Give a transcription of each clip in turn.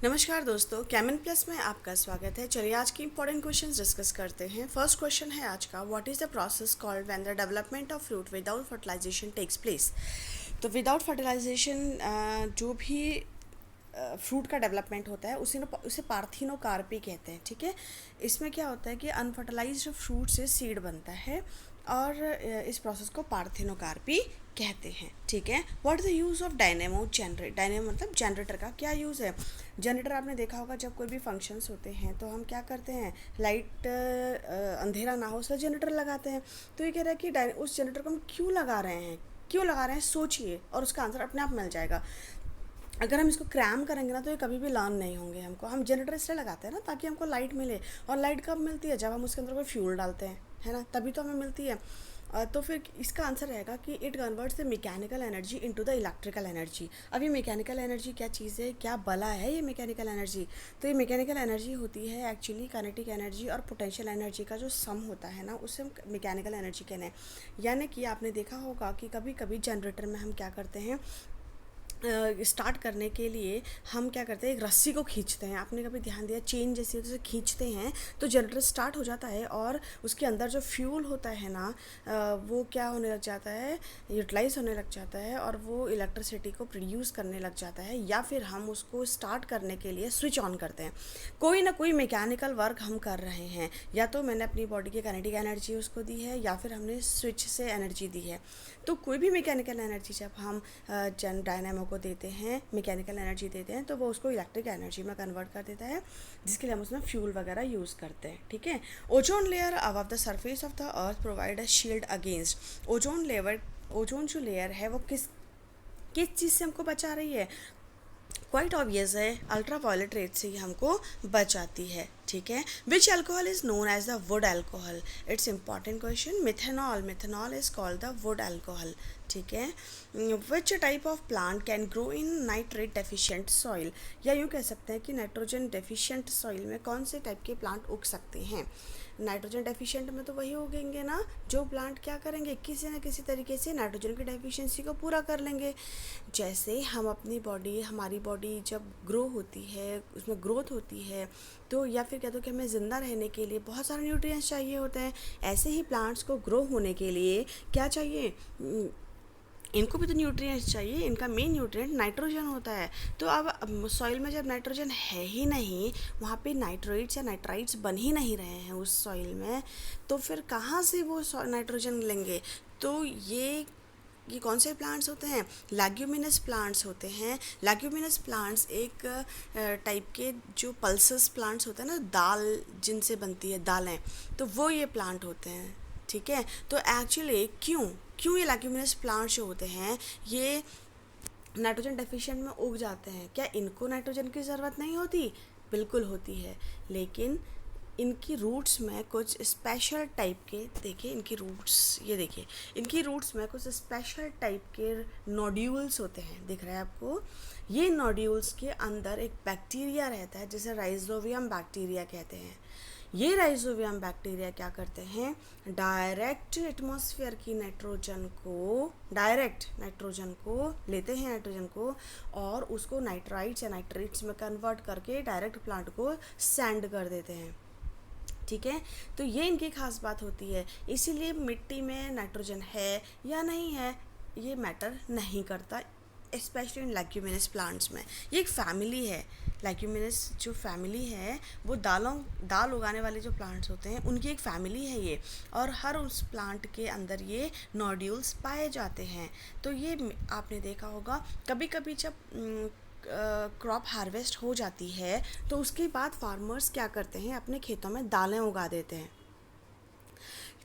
नमस्कार दोस्तों, caiman plus में आपका स्वागत है। चलिए आज की इंपॉर्टेंट क्वेश्चंस डिस्कस करते हैं। फर्स्ट क्वेश्चन है आज का, what is the process called when the development of fruit without fertilisation takes place. तो विदाउट फर्टिलाइजेशन जो भी फ्रूट का डेवलपमेंट होता है उसे पार्थिनोकार्पी कहते हैं। ठीक है, इसमें क्या होता है कि अनफर्टिलाइज्ड फ्रूट से सीड बनता है और इस प्रोसेस को पार्थिनोकार्पी कहते हैं। ठीक है, what is the use of dynamo generate. Dynamo मतलब जनरेटर का क्या यूज़ है। जनरेटर आपने देखा होगा, जब कोई भी फंक्शंस होते हैं तो हम क्या करते हैं, लाइट अंधेरा ना हो इसलिए जनरेटर लगाते हैं। तो ये कह रहा है कि उस जनरेटर को हम क्यों लगा रहे हैं, सोचिए और उसका आंसर अपने आप मिल जाएगा। अगर हम इसको क्रैम करेंगे ना तो ये कभी भी लर्न नहीं होंगे हमको। हम जनरेटर इसलिए लगाते हैं ना ताकि हमको लाइट मिले, और लाइट कब मिलती है, जब हम उसके अंदर कोई फ्यूल डालते हैं, है ना, तभी तो हमें मिलती है। तो फिर इसका आंसर रहेगा कि it converts the mechanical energy into the electrical energy. अब ये मैकेनिकल एनर्जी क्या चीज़ है, क्या बला है ये मैकेनिकल एनर्जी। तो ये मैकेनिकल एनर्जी होती है एक्चुअली काइनेटिक एनर्जी और पोटेंशियल एनर्जी का जो सम होता है ना, उससे हम मैकेनिकल एनर्जी कहते हैं। यानी कि आपने देखा होगा कि कभी कभी जनरेटर में हम क्या करते हैं, स्टार्ट करने के लिए हम क्या करते हैं, एक रस्सी को खींचते हैं। आपने कभी ध्यान दिया, चेन जैसे उसे खींचते हैं तो जनरेटर स्टार्ट हो जाता है और उसके अंदर जो फ्यूल होता है ना, वो क्या होने लग जाता है, यूटिलाइज होने लग जाता है और वो इलेक्ट्रिसिटी को प्रोड्यूस करने लग जाता है। या फिर हम उसको स्टार्ट करने के लिए स्विच ऑन करते हैं। कोई ना कोई मैकेनिकल वर्क हम कर रहे हैं, या तो मैंने अपनी बॉडी की काइनेटिक एनर्जी उसको दी है या फिर हमने स्विच से एनर्जी दी है। तो कोई भी मैकेनिकल एनर्जी जब हम डायनामो को देते हैं, मैकेनिकल एनर्जी देते हैं, तो वो उसको इलेक्ट्रिक एनर्जी में कन्वर्ट कर देता है, जिसके लिए हम उसमें फ्यूल वगैरह यूज़ करते हैं। ठीक है, ozone layer above the surface of the earth provide a shield against. Ozone जो लेयर है वो किस किस चीज़ से हमको बचा रही है, क्वाइट ऑब्वियस है, अल्ट्रा वायलेट रेट से ही हमको बचाती है। ठीक है, which alcohol is known as the wood alcohol. It's important question. Methanol is called the wood alcohol. ठीक है, which type of plant can grow in nitrate deficient soil. या यूँ कह सकते हैं कि नाइट्रोजन डेफिशिएंट सॉइल में कौन से टाइप के प्लांट उग सकते हैं। नाइट्रोजन डेफिशिएंट में तो वही उगेंगे ना जो प्लांट क्या करेंगे, किसी न किसी तरीके से नाइट्रोजन की डेफिशिएंसी को पूरा कर लेंगे। जैसे हमारी बॉडी जब ग्रो होती है, उसमें ग्रोथ होती है, तो या फिर कह दो कि हमें ज़िंदा रहने के लिए बहुत सारे न्यूट्रिएंट्स चाहिए होते हैं। ऐसे ही प्लांट्स को ग्रो होने के लिए क्या चाहिए, इनको भी तो न्यूट्रिएंट्स चाहिए। इनका मेन न्यूट्रिएंट नाइट्रोजन होता है। तो अब सॉइल में जब नाइट्रोजन है ही नहीं, वहाँ पे नाइट्रोइड्स या नाइट्राइट्स बन ही नहीं रहे हैं उस सॉइल में, तो फिर कहाँ से वो नाइट्रोजन लेंगे। तो ये कौन से प्लांट्स होते हैं, लैग्यूमिनस प्लांट्स होते हैं। लैग्यूमिनस प्लांट्स एक टाइप के जो पल्सस प्लांट्स होते हैं ना, दाल जिनसे बनती है दालें, तो वो ये प्लांट होते हैं। ठीक है, तो एक्चुअली क्यों ये लैग्यूमिनस प्लांट्स जो होते हैं ये नाइट्रोजन डेफिशिएंट में उग जाते हैं। क्या इनको नाइट्रोजन की ज़रूरत नहीं होती, बिल्कुल होती है, लेकिन इनकी रूट्स में कुछ स्पेशल टाइप के, देखिए इनकी रूट्स में कुछ स्पेशल टाइप के नोड्यूल्स होते हैं, दिख रहा है आपको। ये नोड्यूल्स के अंदर एक बैक्टीरिया रहता है जिसे राइजोबियम बैक्टीरिया कहते हैं। ये राइजोबियम बैक्टीरिया क्या करते हैं, डायरेक्ट एटमॉस्फेयर की डायरेक्ट नाइट्रोजन को लेते हैं, नाइट्रोजन को, और उसको नाइट्राइट्स या नाइट्रेट्स में कन्वर्ट करके डायरेक्ट प्लांट को सेंड कर देते हैं। ठीक है, तो ये इनकी खास बात होती है। इसीलिए मिट्टी में नाइट्रोजन है या नहीं है ये मैटर नहीं करता, स्पेशली इन लैग्यूमिनस प्लांट्स में। ये एक फैमिली है, लैग्यूमिनस जो फैमिली है वो दाल उगाने वाले जो प्लांट्स होते हैं उनकी एक फैमिली है ये, और हर उस प्लांट के अंदर ये नोड्यूल्स पाए जाते हैं। तो ये आपने देखा होगा, कभी कभी जब क्रॉप हार्वेस्ट हो जाती है तो उसके बाद फार्मर्स क्या करते हैं, अपने खेतों में दालें उगा देते हैं।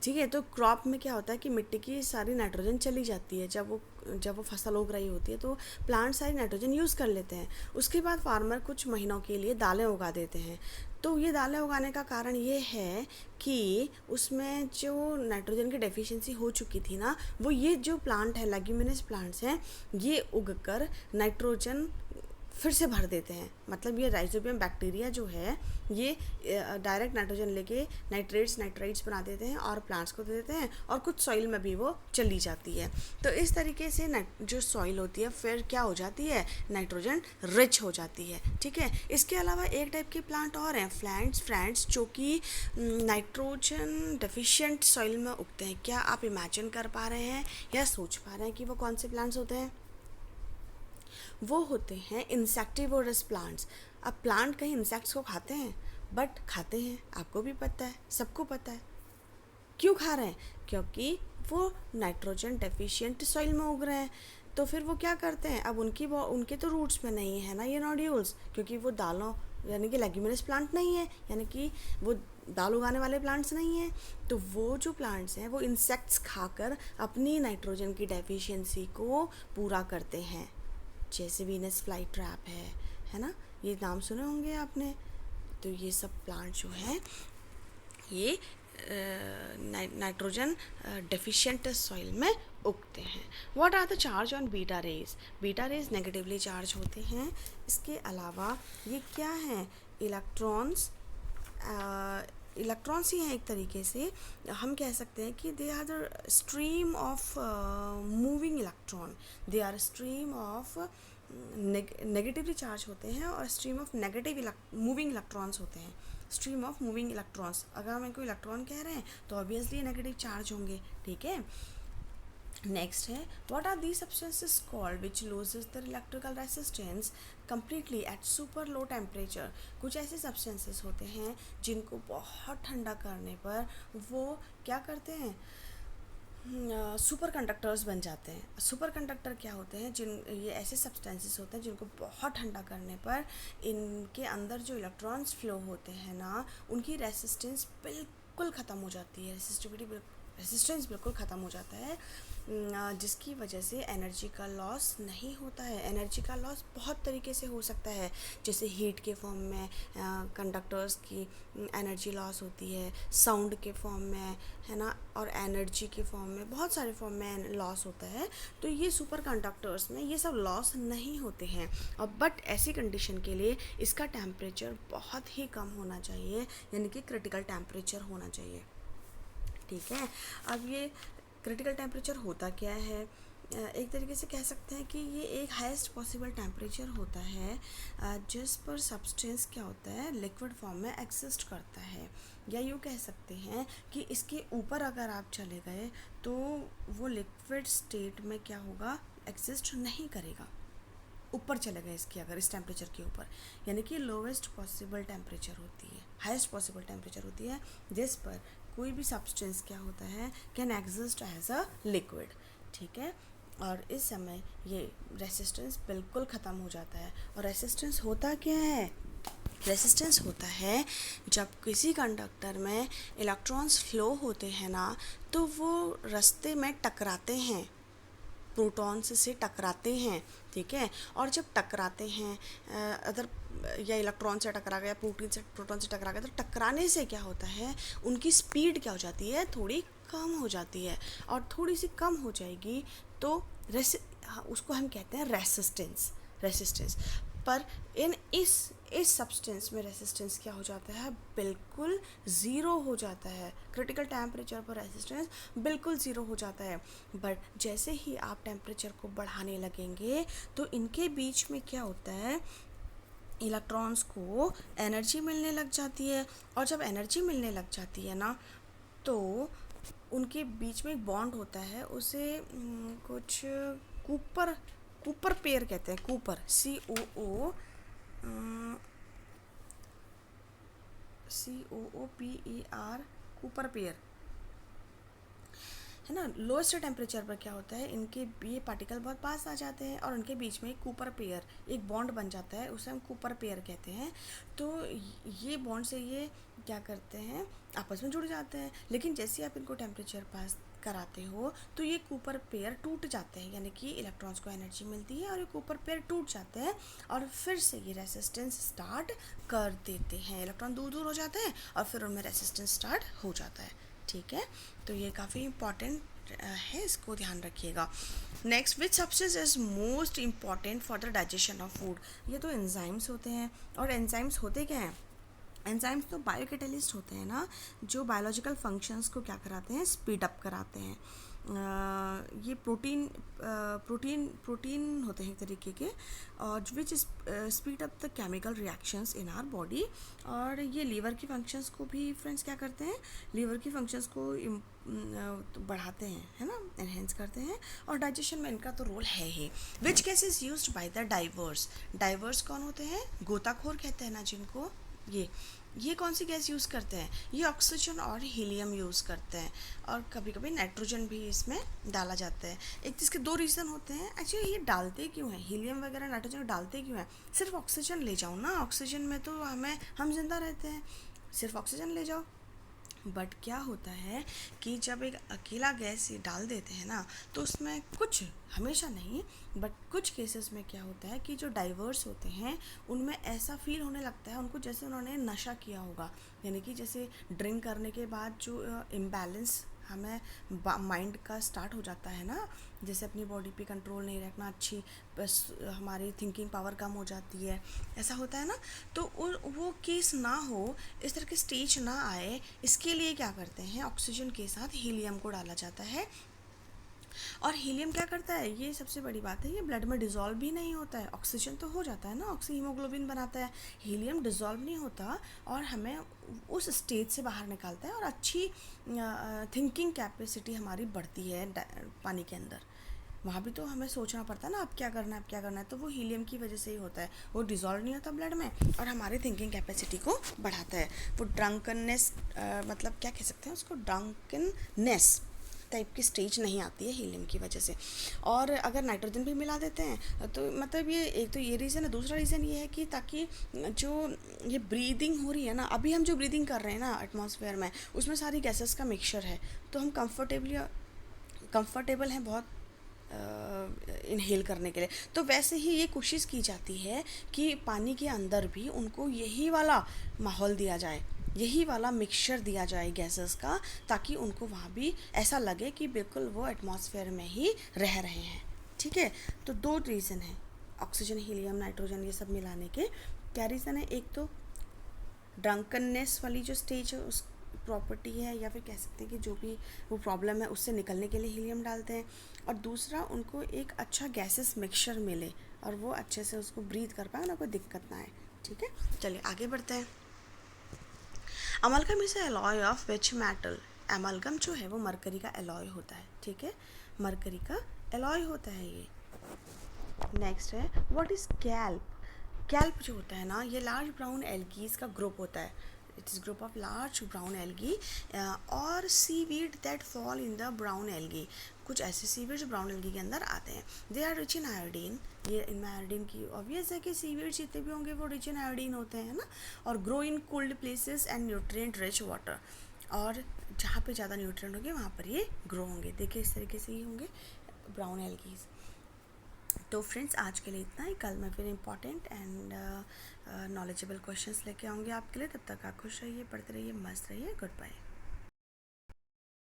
ठीक है, तो क्रॉप में क्या होता है कि मिट्टी की सारी नाइट्रोजन चली जाती है। जब वो फसल उग रही होती है तो प्लांट सारी नाइट्रोजन यूज़ कर लेते हैं। उसके बाद फार्मर कुछ महीनों के लिए दालें उगा देते हैं। तो ये दालें उगाने का कारण ये है कि उसमें जो नाइट्रोजन की डेफिशिएंसी हो चुकी थी ना, वो ये जो प्लांट है, लेग्यूमिनस प्लांट्स हैं, ये उगकर नाइट्रोजन फिर से भर देते हैं। मतलब ये राइजोबियम बैक्टीरिया जो है ये डायरेक्ट नाइट्रोजन लेके नाइट्राइट्स बना देते हैं और प्लांट्स को दे देते हैं, और कुछ सॉइल में भी वो चली जाती है। तो इस तरीके से जो सॉइल होती है फिर क्या हो जाती है, नाइट्रोजन रिच हो जाती है। ठीक है, इसके अलावा एक टाइप के प्लांट और हैं, फ्रेंड्स, जो कि नाइट्रोजन डेफिशिएंट सॉइल में उगते हैं। क्या आप इमेजिन कर पा रहे हैं या सोच पा रहे हैं कि वो कौन से प्लांट्स होते हैं? वो होते हैं इंसेक्टिवोरस प्लांट्स। अब प्लांट कहीं इंसेक्ट्स को खाते हैं? बट खाते हैं, आपको भी पता है, सबको पता है। क्यों खा रहे हैं? क्योंकि वो नाइट्रोजन डेफिशिएंट सॉइल में उग रहे हैं। तो फिर वो क्या करते हैं, अब उनके तो रूट्स में नहीं है ना ये नोड्यूल्स, क्योंकि वो दालों यानी कि लेग्यूमिनस प्लांट नहीं है, यानी कि वो दाल उगाने वाले प्लांट्स नहीं हैं। तो वो जो प्लांट्स हैं वो इंसेक्ट्स खाकर अपनी नाइट्रोजन की डेफिशिएंसी को पूरा करते हैं। जैसे वीनस फ्लाई ट्रैप है ना, ये नाम सुने होंगे आपने। तो ये सब प्लांट जो है ये नाइट्रोजन डेफिशिएंट सॉइल में उगते हैं। What are the charge on beta rays? Beta rays negatively charge होते हैं। इसके अलावा ये क्या हैं, इलेक्ट्रॉन्स ही हैं एक तरीके से। हम कह सकते हैं कि they are the stream of moving electron, they are stream of negatively charge होते हैं और stream of negative moving electrons होते हैं। स्ट्रीम ऑफ मूविंग इलेक्ट्रॉन्स, अगर हम इनको इलेक्ट्रॉन कह रहे हैं तो ऑब्वियसली नेगेटिव चार्ज होंगे। ठीक है, नेक्स्ट है what are these substances called which loses the electrical resistance completely at super low temperature? कुछ ऐसे सब्सटेंसेस होते हैं जिनको बहुत ठंडा करने पर वो क्या करते हैं, सुपर कंडक्टर्स बन जाते हैं। सुपर कंडक्टर क्या होते हैं, ये ऐसे सब्सटेंसेस होते हैं जिनको बहुत ठंडा करने पर इनके अंदर जो इलेक्ट्रॉन्स फ्लो होते हैं ना, उनकी रेसिस्टेंस बिल्कुल ख़त्म हो जाती है। रेसिस्टेंस बिल्कुल ख़त्म हो जाता है, जिसकी वजह से एनर्जी का लॉस नहीं होता है। एनर्जी का लॉस बहुत तरीके से हो सकता है, जैसे हीट के फॉर्म में कंडक्टर्स की एनर्जी लॉस होती है, साउंड के फॉर्म में, है ना, और एनर्जी के फॉर्म में, बहुत सारे फॉर्म में लॉस होता है। तो ये सुपर कंडक्टर्स में ये सब लॉस नहीं होते हैं। और बट ऐसी कंडीशन के लिए इसका टेम्परेचर बहुत ही कम होना चाहिए, यानी कि क्रिटिकल टेम्परेचर होना चाहिए। ठीक है, अब ये क्रिटिकल टेम्परेचर होता क्या है, एक तरीके से कह सकते हैं कि ये एक हाईएस्ट पॉसिबल टेम्परेचर होता है जिस पर सब्सटेंस क्या होता है, लिक्विड फॉर्म में एग्जिस्ट करता है। या यूँ कह सकते हैं कि इसके ऊपर अगर आप चले गए तो वो लिक्विड स्टेट में क्या होगा, एग्जिस्ट नहीं करेगा। ऊपर चले गए इसके अगर इस टेम्परेचर के ऊपर, यानी कि लोवेस्ट पॉसिबल टेम्परेचर होती है, हाईएस्ट पॉसिबल टेम्परेचर होती है जिस पर कोई भी सब्सटेंस क्या होता है, can exist as a liquid. ठीक है, और इस समय ये रेसिस्टेंस बिल्कुल ख़त्म हो जाता है। और रेसिस्टेंस होता क्या है, रेसिस्टेंस होता है जब किसी कंडक्टर में इलेक्ट्रॉन्स फ्लो होते हैं ना, तो वो रास्ते में टकराते हैं, प्रोटॉन्स से टकराते हैं। ठीक है, और जब टकराते हैं अदर या इलेक्ट्रॉन से टकरा गया, प्रोटॉन से टकरा गया, तो टकराने से क्या होता है, उनकी स्पीड क्या हो जाती है, थोड़ी कम हो जाती है। और थोड़ी सी कम हो जाएगी तो उसको हम कहते हैं रेसिस्टेंस। पर इस सब्सटेंस में रेसिस्टेंस क्या हो जाता है, बिल्कुल ज़ीरो हो जाता है। क्रिटिकल टेम्परेचर पर रेसिस्टेंस बिल्कुल ज़ीरो हो जाता है। बट जैसे ही आप टेम्परेचर को बढ़ाने लगेंगे तो इनके बीच में क्या होता है, इलेक्ट्रॉन्स को एनर्जी मिलने लग जाती है। और जब एनर्जी मिलने लग जाती है ना, तो उनके बीच में एक बॉन्ड होता है, उसे कुछ कूपर पेयर कहते हैं। कूपर COOPER, कूपर पेयर, है ना। लोएस्ट टेम्परेचर पर क्या होता है, इनके ये पार्टिकल बहुत पास आ जाते हैं और उनके बीच में एक कूपर पेयर, एक बॉन्ड बन जाता है, उसे हम कूपर पेयर कहते हैं। तो ये बॉन्ड से ये क्या करते हैं, आपस में जुड़ जाते हैं। लेकिन जैसे आप इनको टेम्परेचर पास कराते हो तो ये कूपर पेयर टूट जाते हैं, यानी कि इलेक्ट्रॉन्स को एनर्जी मिलती है और ये कूपर पेयर टूट जाते हैं और फिर से ये रेसिस्टेंस स्टार्ट कर देते हैं। इलेक्ट्रॉन दूर दूर हो जाते हैं और फिर उनमें रेसिस्टेंस स्टार्ट हो जाता है। ठीक है, तो ये काफ़ी इम्पॉर्टेंट है, इसको ध्यान रखिएगा। Next, which substance is most important for the digestion of food. ये तो एंजाइम्स होते हैं, और एंजाइम्स होते क्या हैं? एंजाइम्स तो बायोकैटलिस्ट होते हैं ना, जो बायोलॉजिकल फंक्शंस को क्या कराते हैं, स्पीड अप कराते हैं। ये प्रोटीन होते हैं एक तरीके के, और which speed up the chemical reactions in our body. और ये लीवर की फंक्शंस को भी फ्रेंड्स क्या करते हैं, लीवर की फंक्शंस को तो बढ़ाते हैं, है ना, एनहेंस करते हैं। और डाइजेशन में इनका तो रोल है ही। Which gas is used by the divers. Divers कौन होते हैं? गोताखोर कहते हैं ना जिनको। ये कौन सी गैस यूज़ करते हैं? ये ऑक्सीजन और हीलियम यूज़ करते हैं, और कभी कभी नाइट्रोजन भी इसमें डाला जाता है। एक इसके दो रीज़न होते हैं। एक्चुअली ये डालते क्यों हैं, हीलियम वगैरह नाइट्रोजन डालते क्यों हैं? सिर्फ ऑक्सीजन ले जाओ ना, ऑक्सीजन में तो हम जिंदा रहते हैं, सिर्फ ऑक्सीजन ले जाओ। बट क्या होता है कि जब एक अकेला गैस ये डाल देते हैं ना, तो उसमें कुछ, हमेशा नहीं बट कुछ केसेस में क्या होता है कि जो डाइवर्स होते हैं उनमें ऐसा फील होने लगता है उनको जैसे उन्होंने नशा किया होगा। यानी कि जैसे ड्रिंक करने के बाद जो इम्बैलेंस हमें माइंड का स्टार्ट हो जाता है ना, जैसे अपनी बॉडी पे कंट्रोल नहीं रखना, अच्छी बस हमारी थिंकिंग पावर कम हो जाती है, ऐसा होता है ना। तो वो केस ना हो, इस तरह की स्टेज ना आए, इसके लिए क्या करते हैं, ऑक्सीजन के साथ हीलियम को डाला जाता है। और हीलियम क्या करता है, ये सबसे बड़ी बात है, ये ब्लड में डिज़ोल्व भी नहीं होता है। ऑक्सीजन तो हो जाता है ना, ऑक्सी हीमोग्लोबिन बनाता है, हीलियम डिज़ोल्व नहीं होता और हमें उस स्टेज से बाहर निकालता है, और अच्छी थिंकिंग कैपेसिटी हमारी बढ़ती है पानी के अंदर। वहाँ भी तो हमें सोचना पड़ता है ना, अब क्या करना है, अब क्या करना है, तो वो हीलियम की वजह से ही होता है। वो डिज़ोल्व नहीं होता ब्लड में और हमारी थिंकिंग कैपेसिटी को बढ़ाता है। वो ड्रंकननेस, मतलब क्या कह सकते हैं उसको, ड्रंकननेस टाइप की स्टेज नहीं आती है हीलियम की वजह से। और अगर नाइट्रोजन भी मिला देते हैं तो मतलब ये एक तो ये रीज़न है। दूसरा रीज़न ये है कि ताकि जो ये ब्रीदिंग हो रही है ना, अभी हम जो ब्रीदिंग कर रहे हैं ना एटमॉस्फेयर में, उसमें सारी गैसेस का मिक्सचर है, तो हम कंफर्टेबल हैं बहुत इनहेल करने के लिए। तो वैसे ही ये कोशिश की जाती है कि पानी के अंदर भी उनको यही वाला माहौल दिया जाए, यही वाला मिक्सचर दिया जाए गैसेस का, ताकि उनको वहाँ भी ऐसा लगे कि बिल्कुल वो एटमॉस्फेयर में ही रह रहे हैं। ठीक है, तो दो रीज़न है, ऑक्सीजन, हीलियम, नाइट्रोजन ये सब मिलाने के। क्या रीज़न है? एक तो ड्रंकननेस वाली जो स्टेज है उस प्रॉपर्टी है, या फिर कह सकते हैं कि जो भी वो प्रॉब्लम है उससे निकलने के लिए हीलियम डालते हैं। और दूसरा, उनको एक अच्छा गैसेस मिक्सचर मिले और वो अच्छे से उसको ब्रीथ कर पाए, ना कोई दिक्कत ना आए। ठीक है, चलिए आगे बढ़ते हैं। Amalgam is alloy of which metal. Amalgam जो है वो मरकरी का एलॉय होता है। ठीक है, मरकरी का एलॉय होता है ये। नेक्स्ट है, व्हाट इज कैल्प। कैल्प जो होता है ना, ये लार्ज ब्राउन एल्गीज का ग्रुप होता है। It is group of large brown algae और seaweed that fall in the brown algae. कुछ ऐसे सीवीड जो ब्राउन एल्गी के अंदर आते हैं। They are rich in iodine. ये इनमें आयोडीन की ऑब्वियस है कि सीवीड जितने भी होंगे वो रिच इन आयोडीन होते हैं ना। और grow in cold places and nutrient rich water. और जहाँ पे ज़्यादा न्यूट्रिएंट होंगे वहाँ पर ये ग्रो होंगे। देखिए इस तरीके से ही होंगे ब्राउन एल्गीज। तो फ्रेंड्स आज के लिए इतना ही। कल मैं फिर इम्पॉर्टेंट एंड नॉलेजेबल क्वेश्चंस लेके आऊँगी आपके लिए। तब तक आप खुश रहिए, पढ़ते रहिए, मस्त रहिए। Good bye.